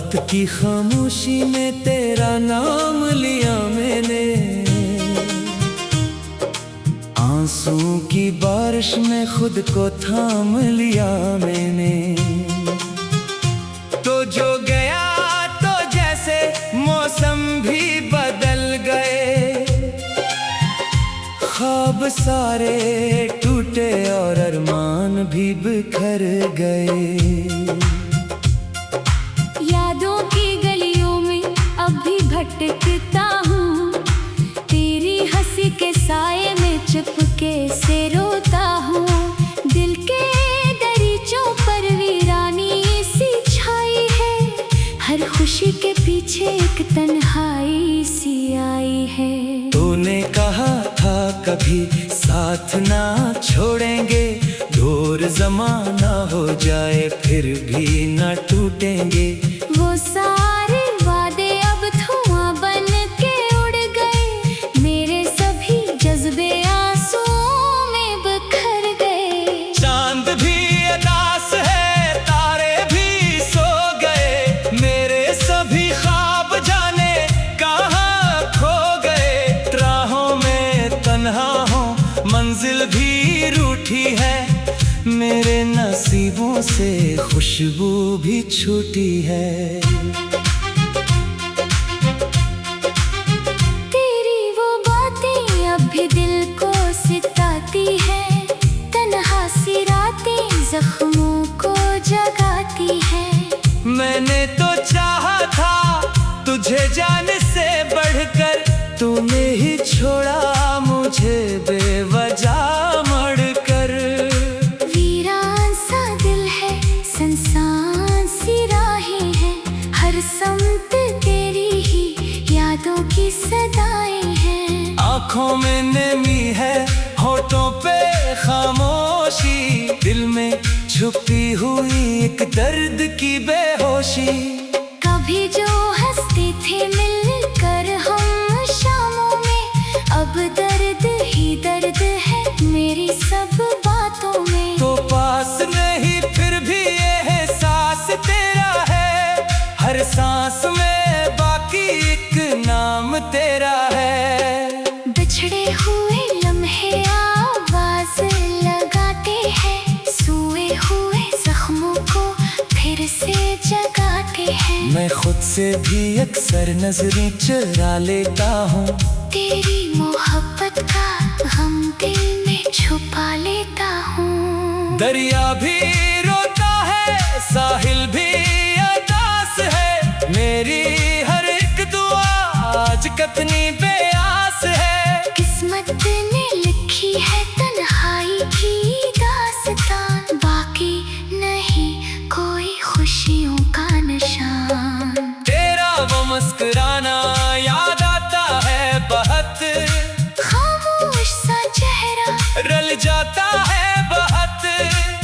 रात की खामोशी में तेरा नाम लिया मैंने, आंसुओं की बारिश में खुद को थाम लिया मैंने। तो जो गया तो जैसे मौसम भी बदल गए, ख्वाब सारे टूटे और अरमान भी बिखर गए। यादों की गलियों में अब भी भटकता हूँ, तेरी हंसी के साए में चुपके से रोता हूँ। दिल के दरीचों पर वीरानी सी छाई है, हर खुशी के पीछे एक तन्हाई सी आई है। तूने कहा था कभी साथ ना छोड़ेंगे, दूर ज़माना हो जाए फिर भी ना टूटेंगे। वो सारे वादे अब धुआं बन के उड़ गए, मेरे सभी जज्बे आंसुओं में बिखर गए। चांद भी उदास है, तारे भी सो गए, मेरे सभी ख्वाब जाने कहाँ खो गए। राहों में तन्हा हूँ, मंजिल भी रूठी है, मेरे नसीबों से खुशबू भी छूटी है। तेरी वो बातें अब भी दिल को सिताती है, तन्हा सी रातें जख्मों को जगाती है। मैंने तो चाहा था तुझे जाने से बढ़कर, तूने ही छोड़ा मुझे बेवजह मड़कर। वीरान सा दिल है, सुनसान सी राहें हैं, हर समत तेरी ही यादों की सदाएं हैं। आँखों में नमी है, होठों पे खामोशी, दिल में छुपी हुई एक दर्द की बेहोशी। कभी जो हंसते थे मिलकर हम शामों में, अब दर्द ही दर्द है मेरी सब बातों में। तो पास नहीं फिर भी एहसास तेरा है, हर सांस में बाकी एक नाम तेरा है। बिछड़े हुए लम्हे आवाज लगाते हैं, सोए हुए जख्मों को फिर से जगाते हैं। मैं खुद से भी अक्सर नजरें चुरा लेता हूँ, तेरी मोहब्बत का गम दिल में छुपा लेता हूँ। दरिया भी रोता है, साहिल भी उदास है, मेरी हर एक दुआ आज कितनी बेआस है। किस्मत ने लिखी है तन्हाई की दास्तान, बाकी नहीं कोई खुशियों का निशान। तेरा वो मुस्कुराना याद आता है बहुत, खामोश सा चेहरा रल जाता है बहुत।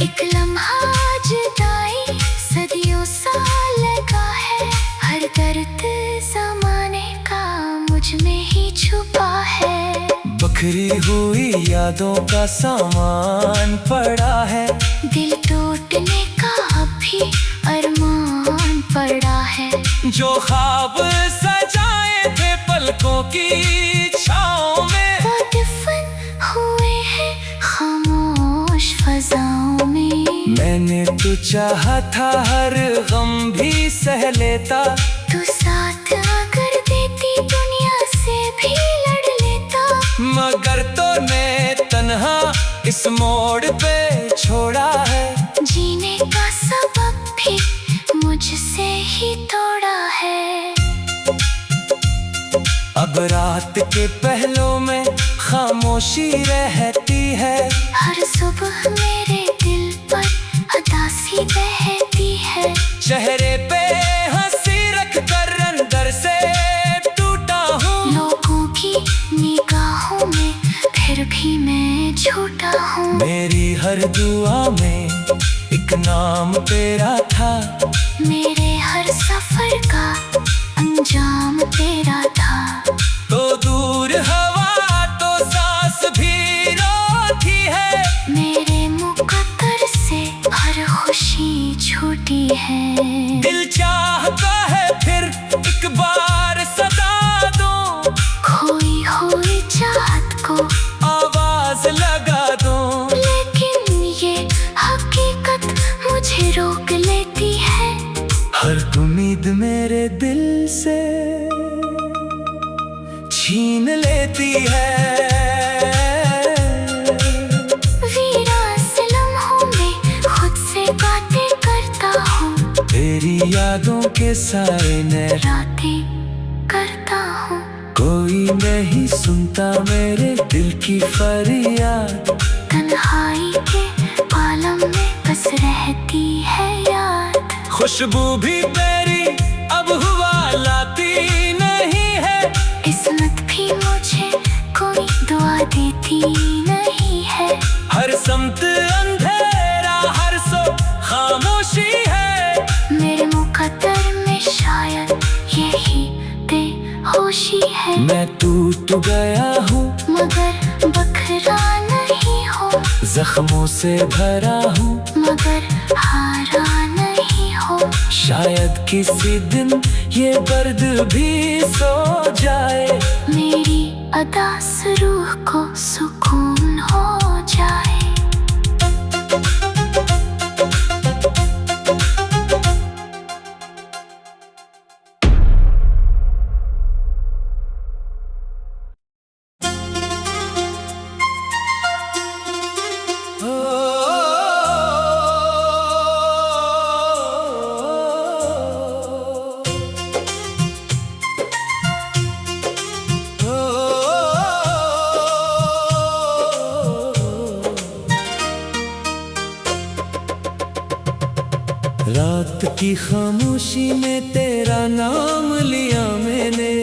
एक लम्हा जुदाई सदियों सा लगा है, हर दर्द ज़माने का मुझ में ही छुपा है। बखरी हुई यादों का सामान पड़ा है, दिल टूटने का अभी अरमान पड़ा है। जो ख्वाब सजाए थे पलकों की छाँव में, वो दफन हुए हैं खामोश फज़ाओं में। मैंने तो चाहा था हर गम भी सह लेता, तू साथ अगर देती दुनिया से भी लड़ लेता। मगर तूने तन्हा इस मोड़ पे छोड़ा है, जीने का सबब भी मुझसे ही तोड़ा है। अब रात के पहलों में खामोशी रहती है, हर सुबह मेरे दिल पर उदासी बहती है। चेहरे पे हंसी रख कर अंदर से टूटा हूँ। लोगों की निगाहों में फिर भी मैं झूठा हूँ। मेरी हर दुआ में एक नाम तेरा था, मेरे हर सफर का अंजाम तेरा था। तो दूर हवा तो सांस भी रोती है, मेरे मुकद्दर से हर खुशी छूटी है। दिल चाहता है के साए ने रातें करता हूँ। कोई नहीं सुनता मेरे दिल की फरियाद। तन्हाई के आलम में बस रहती है याद। खुशबू भी तेरी अब हुआ लाती नहीं है। किस्मत भी मुझे कोई दुआ देती नहीं है। हर समत अंधेरा, हर सो खामोशी है। मेरे मुकद्दर में शायद यही बेहोशी है। मैं टूट गया हूँ मगर बखरा नहीं हूँ। जख्मों से भरा हूँ मगर हारा नहीं हूँ। शायद किसी दिन ये दर्द भी सो जाए। मेरी अदास रूह को सुकून हो जाए। रात की खामोशी में तेरा नाम लिया मैंने।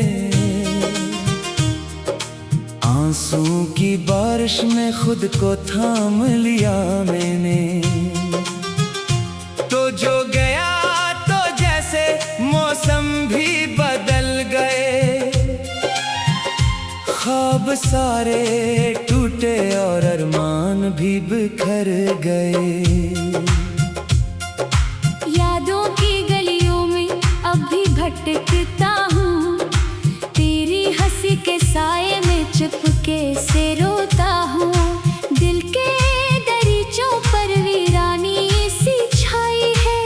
आंसुओं की बारिश में खुद को थाम लिया मैंने। तो जो गया तो जैसे मौसम भी बदल गए। ख्वाब सारे टूटे और अरमान भी बिखर गए। यादों की गलियों में अब भी भटकता हूँ। तेरी हंसी के साए में चुपके से रोता हूँ। दिल के दरीचों पर वीरानी सी छाई है।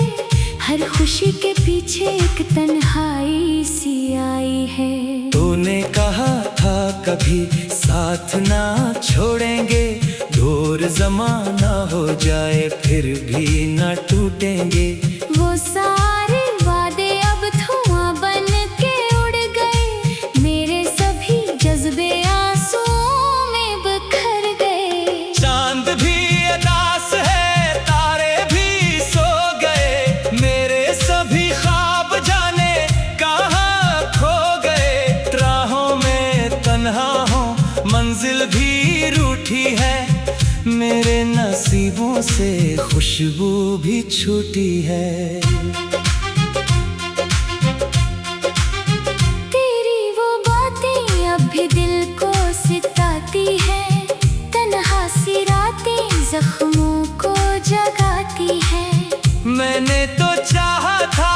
हर खुशी के पीछे एक तन्हाई सी आई है। तूने कहा था कभी साथ ना छोड़ेंगे। दूर जमाना हो जाए फिर भी न टूटेंगे। वो सारे वादे अब धुआं बन के उड़ गए। मेरे सभी जज्बे आंसुओं में बिखर गए। चांद भी अदास है, तारे भी सो गए। मेरे सभी ख्वाब जाने कहाँ खो गए। राहों में तन्हा हूँ, मंजिल भी रूठी है। मेरे नसीबों से खुशबू भी छूटी है। तेरी वो बातें अब भी दिल को सिताती है। तन्हा सी रातें जख्मों को जगाती है। मैंने तो चाहा था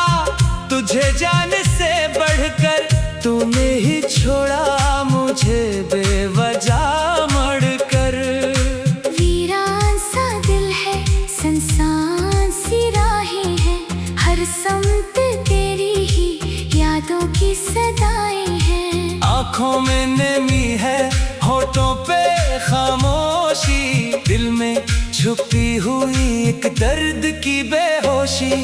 तुझे जाने से बढ़कर। तूने ही छोड़ा मुझे बेवजह मरकर। वीरान सा दिल है, सुनसान सी राहें हैं। हर समत तेरी ही यादों की सदाएं हैं। आँखों में नमी है, होठों पे खामोशी। दिल में छुपी हुई एक दर्द की बेहोशी।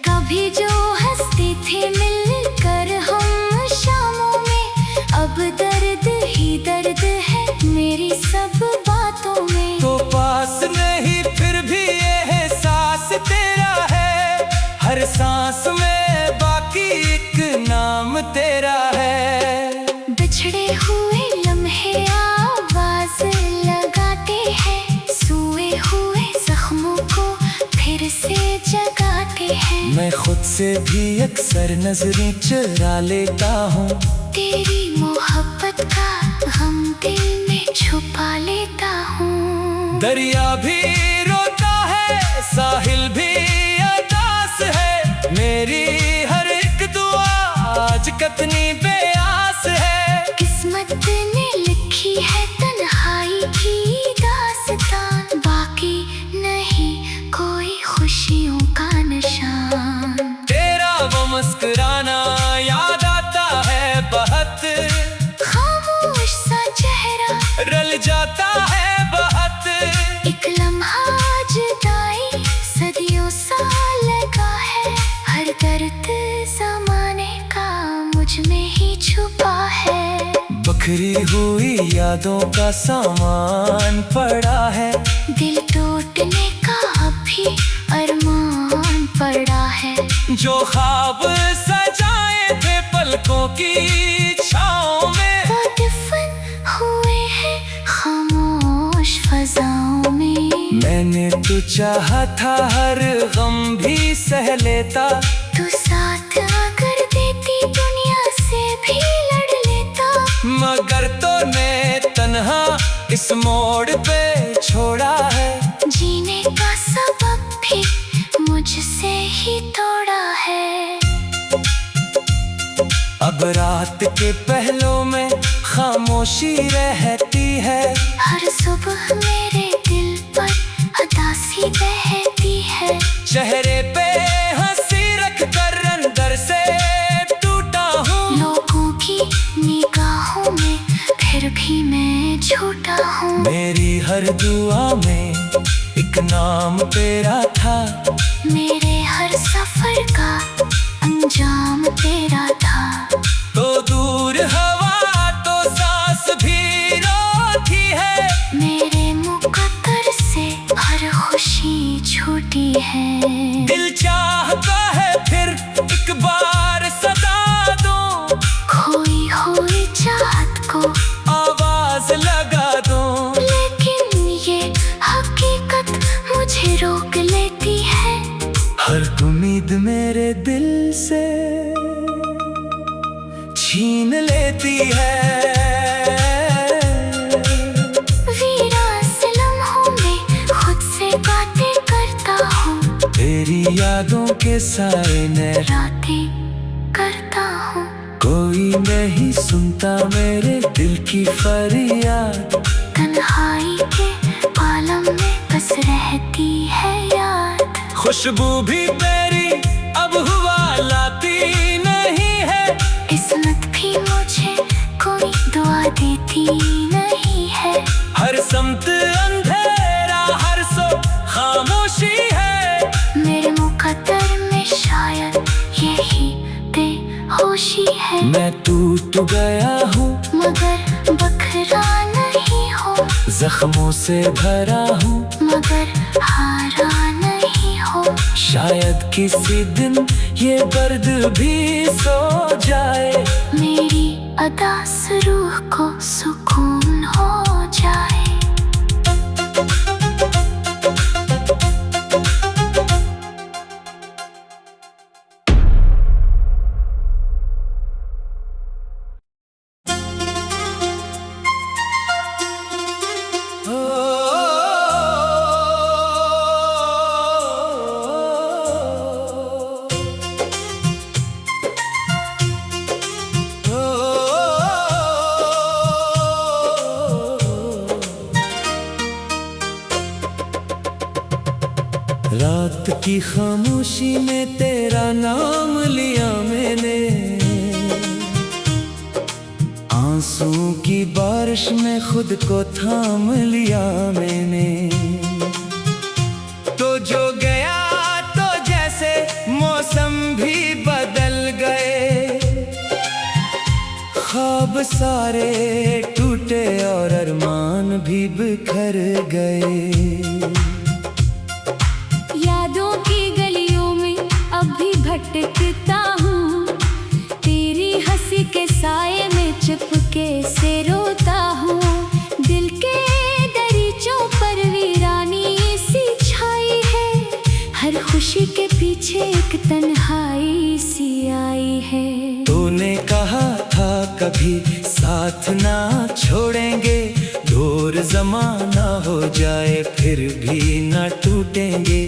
कभी जो हंसते थे मिलकर हम शामों में। अब दर्द ही दर्द है मेरी सब बातों में। तो पास नहीं फिर भी ये एहसास तेरा है। हर सांस में बाकी एक नाम तेरा है। बिछड़े हुए लम्हे आवाज लगाते हैं। सोए हुए जख्मों को फिर से जगाते हैं। मैं खुद से भी अक्सर नजरें चुरा लेता हूँ। तेरी मोहब्बत का गम दिल में छुपा लेता हूँ। दरिया भी रोता है, साहिल भी अदास है। मेरी हर एक दुआ आज कितनी बेआस है। किस्मत ने लिखी है तन्हाई की दास्तान। बाकी नहीं कोई खुशियों का निशान। तेरा वो मुस्कुराना याद आता है बहुत। खामोश सा चेहरा रल जाता है बहुत। एक लम्हा जुदाई सदियों सा लगा है। हर दर्द बिखरी हुई यादों का सामान पड़ा है। दिल टूटने का अभी अरमान पड़ा है। जो ख्वाब सजाए थे पलकों की छाँव में, वो दफन हुए हैं खामोश फजाओं में। मैंने तो चाहा था हर गम भी सह लेता, तू साथ अगर देती दुनिया से भी लड़ लेता। मगर तूने तन्हा इस मोड़ पे छोड़ा है। जीने का सबब भी मुझसे ही तोड़ा है। अब रात के पहलों में खामोशी रहती है। हर सुबह मेरे दिल पर उदासी बहती है। चेहरे पे हंसी रख कर अंदर से टूटा हूँ। लोगों की निगाहों में फिर भी मैं झूठा हूँ। मेरी हर दुआ में एक नाम तेरा था। मेरे हर सफर का अंजाम तेरा था। तो दूर हवा तो सांस भी रोती है। मेरे मुकद्दर से हर खुशी छूटी है। दिल चाहता है फिर एक बार सदा दूं, खोई हुई चाहत को आवाज लगा दूं। लेकिन ये हकीकत मुझे रोक लेती है। हर उम्मीद मेरे दिल से छीन लेती है। वीरान लम्हों में खुद से बातें करता हूँ। तेरी यादों के साए में रातें करता हूँ। कोई नहीं सुनता मेरे दिल की फरियाद। तन्हाई के आलम में बस रहती है याद। खुशबू भी तेरी अब हुआ लाती नहीं है। किस्मत भी मुझे कोई दुआ देती नहीं है। हर समत अंधेरा हर सो खामोशी है। मेरे मुकद्दर में शायद यही बेहोशी है। मैं टूट गया हूँ मगर बखरा नहीं हूँ। जख्मों से भरा हूँ मगर हारा नहीं हूँ। शायद किसी दिन ये दर्द भी सो जाए। मेरी अदास रूह को सुकून हो जाए। रात की खामोशी में तेरा नाम लिया मैंने। आंसुओं की बारिश में खुद को थाम लिया मैंने। तो जो गया तो जैसे मौसम भी बदल गए। ख्वाब सारे टूटे और अरमान भी बिखर गए। यादों की गलियों में अभी भटकता हूँ। तेरी हंसी के साए में चुपके से रोता हूँ। दिल के दरीचों पर वीरानी सी छाई है। हर खुशी के पीछे एक तन्हाई सी आई है। तूने कहा था कभी साथ ना छोड़ेंगे। दूर जमाना हो जाए फिर भी न टूटेंगे।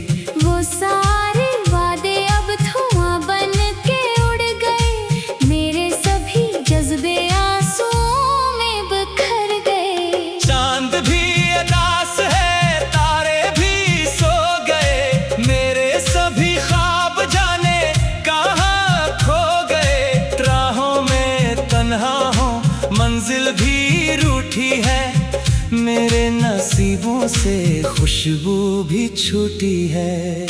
वो सारे वादे अब धुआं बन के उड़ गए। मेरे सभी जज्बे आंसुओं में बिखर गए। चांद भी उदास है तारे भी सो गए। मेरे सभी ख्वाब जाने कहाँ खो गए। राहों में तन्हा हूँ मंजिल भी रूठी है। मेरे नसीबों से खुशबू भी छूटी है।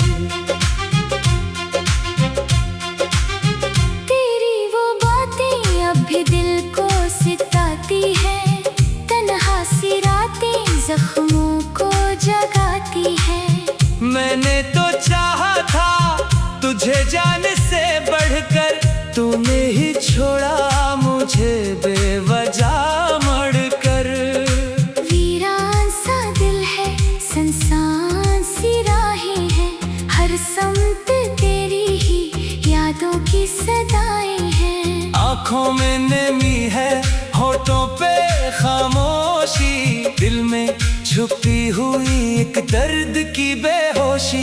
तेरी वो बातें अब भी दिल को सिताती है। में छुपी हुई एक दर्द की बेहोशी।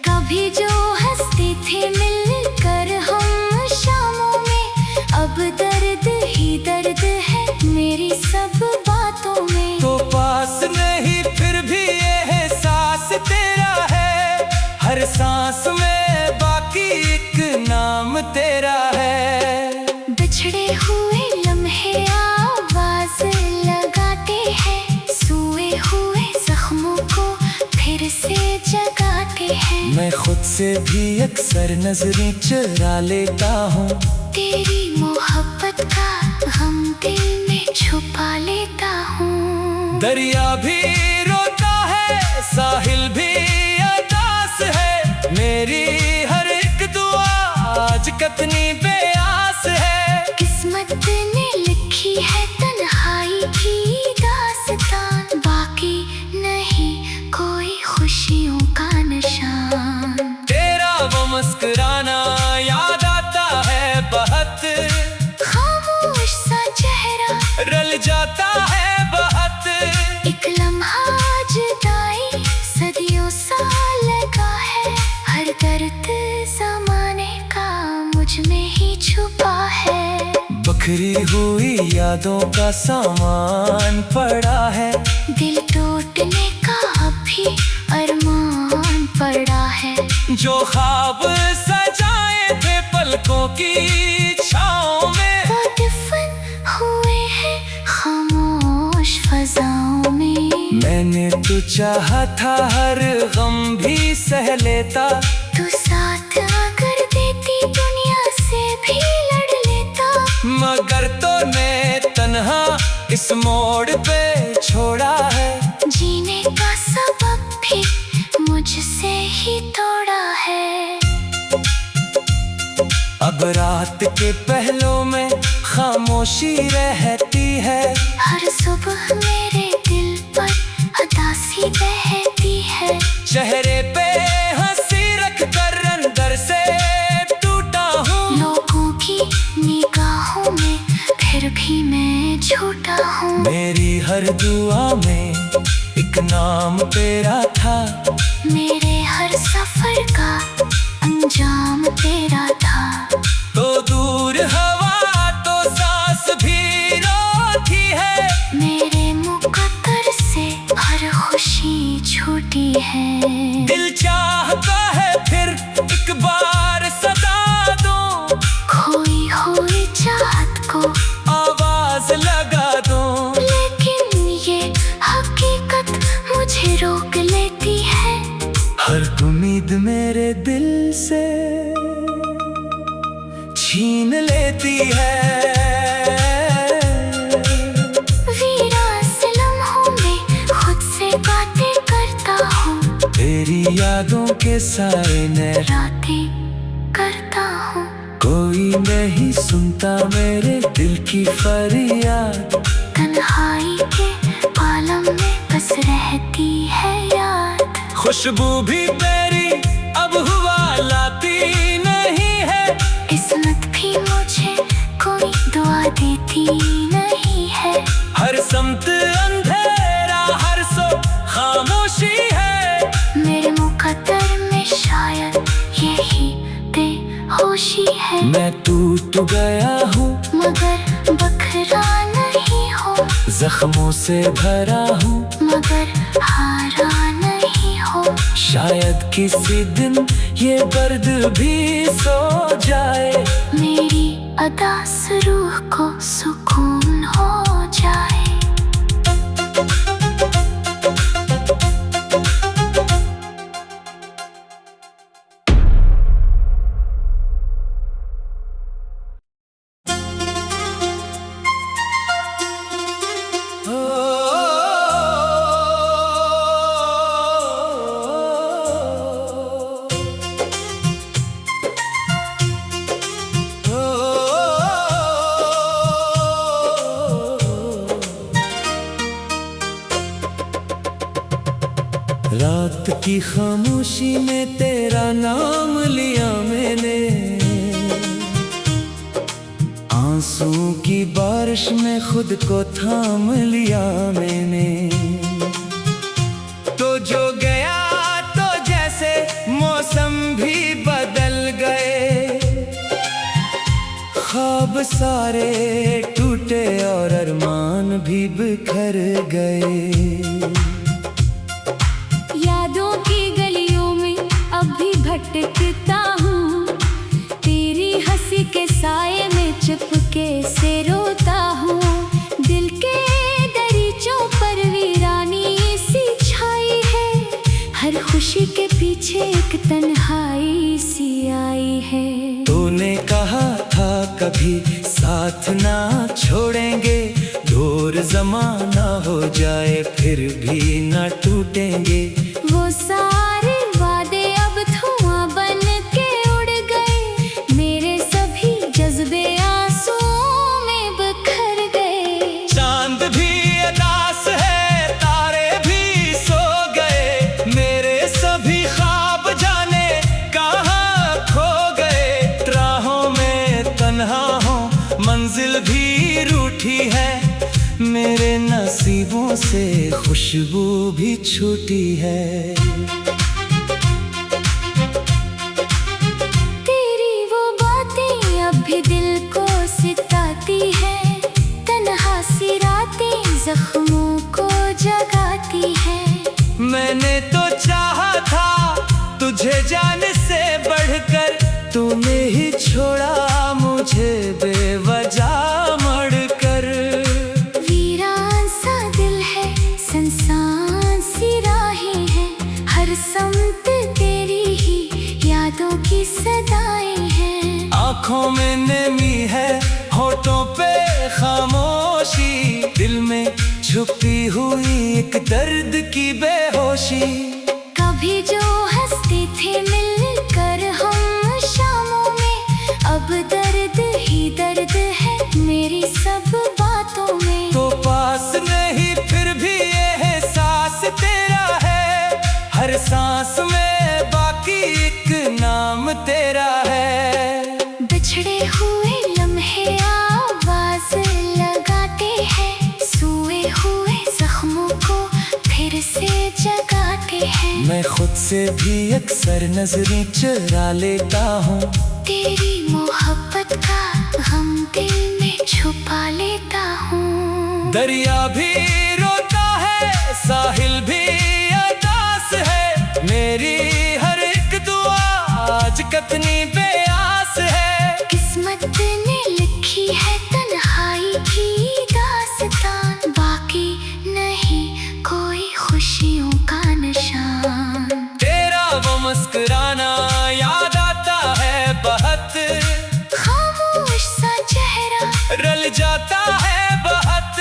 कभी जो हंसते थे मिलकर हम शामों में, अब दर्द ही दर्द है मेरी सब बातों में। तो पास नहीं फिर भी ये एहसास तेरा है, हर सांस में बाकी एक नाम तेरा है। बिछड़े हुए लम्हे आवाज लगाते हैं, सोए हुए जख्मों को फिर से जगाते हैं। मैं खुद से भी अक्सर नजरें चुरा लेता हूँ, तेरी मोहब्बत का गम दिल में छुपा लेता हूँ। दरिया भी रोता है, साहिल भी अदास है, मेरी हर एक दुआ आज कितनी बेआस है। किस्मत ने लिखी है तन्हाई की दास्तान, बाकी नहीं कोई खुशियों का निशान। तेरा वो मुस्कुराना याद आता है बहुत, खामोश सा चेहरा रल जाता है बहुत। एक लम्हा जुदाई सदियों सा लगा है, हर दर्द जमाने का मुझ में ही छुपा है। बखरी हुई यादों का सामान पड़ा है, दिल टूटने का अभी अरमान पड़ा है। जो ख्वाब सजाए थे पलकों की छाँव में, वो दफन हुए हैं खामोश फजाओं में। मैंने तो चाहा था हर गम भी सह लेता, तू साथ अगर देती दुनिया से भी लड़ लेता। मगर तूने तन्हा इस मोड़ पे छोड़ा है, जीने का सबब भी मुझसे ही तोड़ा है। अब रात के पहलों में खामोशी रहती है, हर सुबह मेरे दिल पर उदासी बहती है। चेहरे पे हंसी रखकर अंदर से टूटा हूँ। लोगों की निगाहों में फिर भी मैं झूठा हूँ। मेरी हर दुआ में एक नाम तेरा था, मेरे हर सफर का अंजाम तेरा था। तो दूर हवा तो सांस भी रोती है, मेरे मुकद्दर से हर खुशी छूटी है। दिल चाहता है फिर एक बार सदा दूं, खोई हुई चाहत को आवाज लगा दूं। लेकिन ये हकीकत मुझे रोक लेती है, हर उम्मीद मेरे दिल से छीन लेती है। वीरान लम्हों में खुद से बातें करता हूँ, तेरी यादों के साए में रातें करता हूँ। कोई नहीं सुनता मेरे दिल की फरियाद, तन्हाई के आलम में बस रहती है याद। खुशबू भी तेरी अब हुआ लाती नहीं है, किस्मत भी मुझे कोई दुआ देती नहीं है। हर समत अंधेरा हर सो खामोशी है, मेरे मुकद्दर में शायद यही बेहोशी है। मैं टूट गया हूँ मगर बखरा नहीं हूँ, जख्मों से भरा हूँ मगर हारा नहीं हूँ। शायद किसी दिन ये दर्द भी सो जाए, मेरी अदास रूह को सुकून हो जाए। रात की खामोशी में तेरा नाम लिया मैंने, आंसू की बारिश में खुद को थाम लिया मैंने। सारे टूटे और अरमान भी बिखर गए। यादों की गलियों में अब भी भटकता हूँ, तेरी हंसी के साए में चुपके से रोता हूँ। दिल के दरीचों पर वीरानी सी छाई है, हर खुशी के पीछे एक तन्हाई सी आई है। तूने कहा था कभी साथ ना छोड़ेंगे, दूर ज़माना हो जाए फिर भी ना टूटेंगे। वो सारे वादे अब धुआं बन के उड़ गए, मेरे सभी जज्बे आंसुओं में बिखर गए। चांद भी उदास है, तारे भी सो गए, मेरे सभी ख्वाब जाने कहाँ खो गए। राहों में तन्हा हूँ, मंजिल भी रूठी है, मेरे नसीबों से खुशबू भी छूटी है। तेरी वो बातें अब भी दिल को सिताती है, तन्हा सी रातें जख्मों को जगाती है। मैंने तो चाहा था तुझे जाने से बढ़कर, तूने ही छोड़ा मुझे बेवजह मरकर। वीरान सा दिल है, सुनसान सी राहें हैं, हर समत तेरी ही यादों की सदाएं हैं। आँखों में नमी है, होठों पे खामोशी, दिल में छुपी हुई एक दर्द की बेहोशी। कभी जो हंसते थे मिलकर हम शामों में, अब दर्द ही दर्द है मेरी सब बातों में। तो पास नहीं फिर भी ये एहसास तेरा है, हर सांस में बाकी एक नाम तेरा है। बिछड़े हुए लम्हे आवाज लगाते हैं, सोए हुए जख्मों को फिर से जगाते हैं। मैं खुद से भी अक्सर नजरें चुरा लेता हूँ, तेरी मोहब्बत का गम दिल में छुपा लेता हूँ। दरिया भी रोता है, साहिल भी उदास है, मेरी हर एक दुआ आज कितनी बेआस है। किस्मत ने लिखी है तन्हाई की दास्तान, बाकी नहीं कोई खुशियों का निशान। तेरा वो मुस्कुराना याद आता है बहुत, खामोश सा चेहरा रल जाता है बहुत।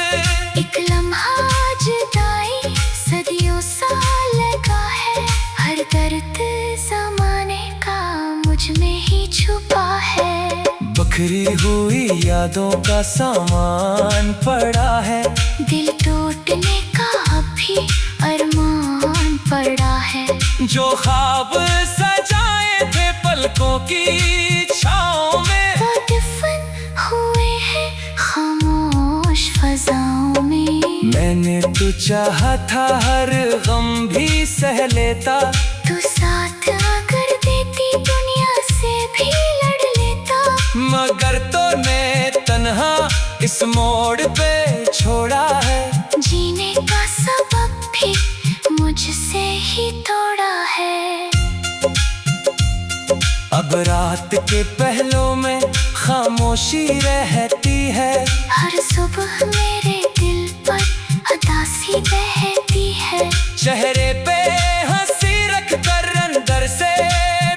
एक लम्हा जुदाई सदियों सा लगा है, हर दर्द जमाने का मुझ में ही छुपा है। बखरी हुई यादों का सामान पड़ा है, दिल टूटने का अभी अरमान पड़ा है। जो ख्वाब सजाए थे पलकों की छाँव में, वो दफन हुए हैं खामोश फजाओं में। मैंने तो चाहा था हर गम भी सह लेता, तू साथ अगर देती दुनिया से भी लड़ लेता। मगर तूने तन्हा इस मोड़ पे छोड़ा है, जीने का सबब भी मुझसे ही तोड़ा है। अब रात के पहलों में खामोशी रहती है, हर सुबह मेरे दिल पर उदासी बहती है। चेहरे पे हंसी रख कर अंदर से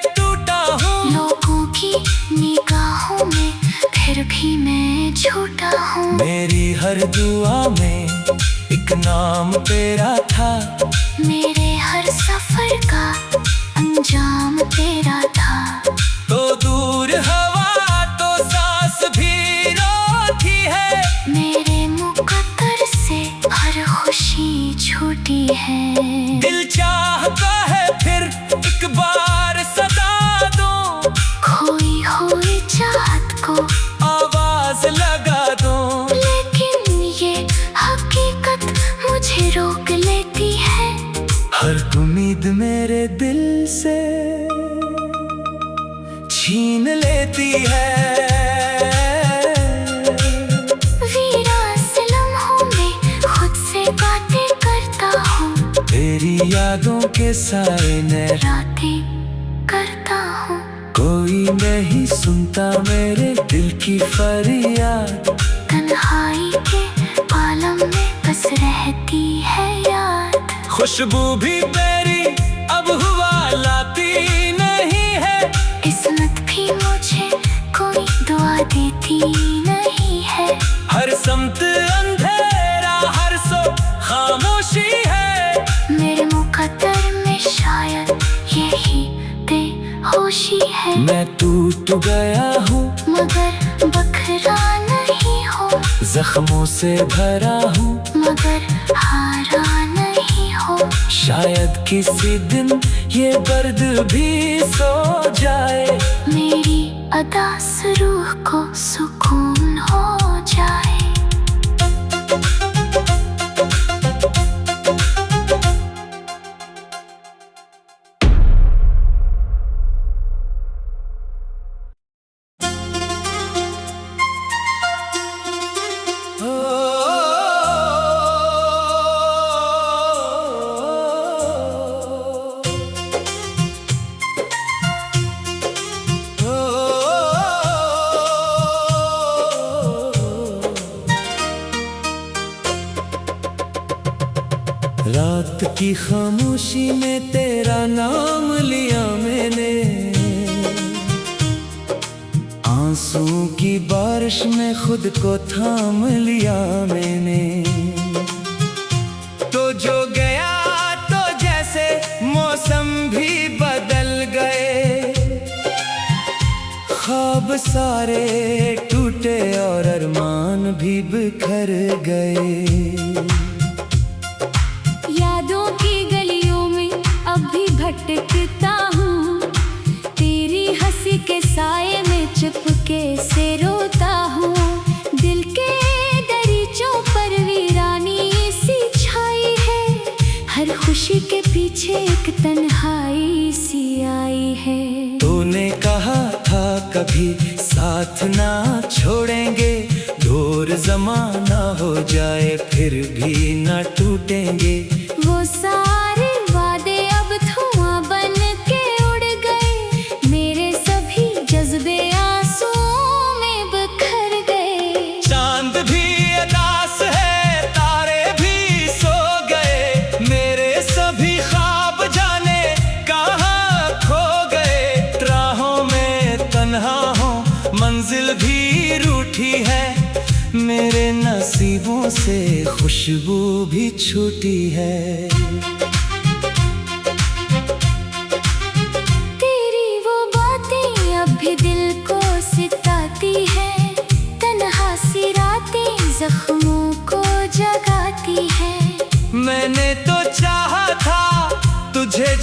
टूटा हूँ। लोगों की निगाहों में फिर भी मैं झूठा हूँ। मेरी हर दुआ में एक नाम तेरा था, मेरे हर सफर का अंजाम तेरा था। तो दूर हवा तो सांस भी रोती है, मेरे मुकद्दर से हर खुशी छूटी है। दिल चाहता है फिर एक बार सदा दूं, खोई हुई चाहत को आवाज लगा दूं। लेकिन ये हकीकत मुझे रोक लेती है, हर उम्मीद मेरे दिल से छीन लेती है। तेरी यादों के साए में रातें करता हूँ। कोई नहीं सुनता मेरे दिल की फरियाद। तन्हाई के आलम में बस रहती है याद। खुशबू भी तेरी अब हुआ लाती नहीं है। किस्मत भी मुझे कोई दुआ देती नहीं है। हर समत अंधेरा, हर सो खामोशी है। मेरे मुकद्दर में शायद यही बेहोशी है। मैं टूट गया हूँ मगर बखरा नहीं हूँ। जख्मों से भरा हूँ मगर हारा नहीं हूँ। शायद किसी दिन ये दर्द भी सो जाए। मेरी अदास रूह को सुकून हो जाए। रात की खामोशी में तेरा नाम लिया मैंने। आंसुओं की बारिश में खुद को थाम लिया मैंने। तो जो गया तो जैसे मौसम भी बदल गए। ख्वाब सारे टूटे और अरमान भी बिखर गए। यादों की गलियों में अब भी भटकता हूँ। तेरी हंसी के साए में चुपके से रोता हूँ। दिल के दरीचों पर वीरानी सी छाई है। हर खुशी के पीछे एक तन्हाई सी आई है। तूने कहा था कभी साथ ना छोड़ेंगे। दूर ज़माना हो जाए फिर भी ना टूटेंगे। वो सारे वादे अब धुआं बन के उड़ गए। मेरे सभी जज्बे आंसुओं में बिखर गए। चांद भी उदास है, तारे भी सो गए। मेरे सभी ख्वाब जाने कहाँ खो गए। राहों में तन्हा हूँ, मंजिल भी रूठी है। मेरे नसीबों से खुशबू भी छूटी है। तेरी वो बातें अब भी दिल को सिताती है। तन्हा सी रातें जख्मों को जगाती है। मैंने तो चाहा था तुझे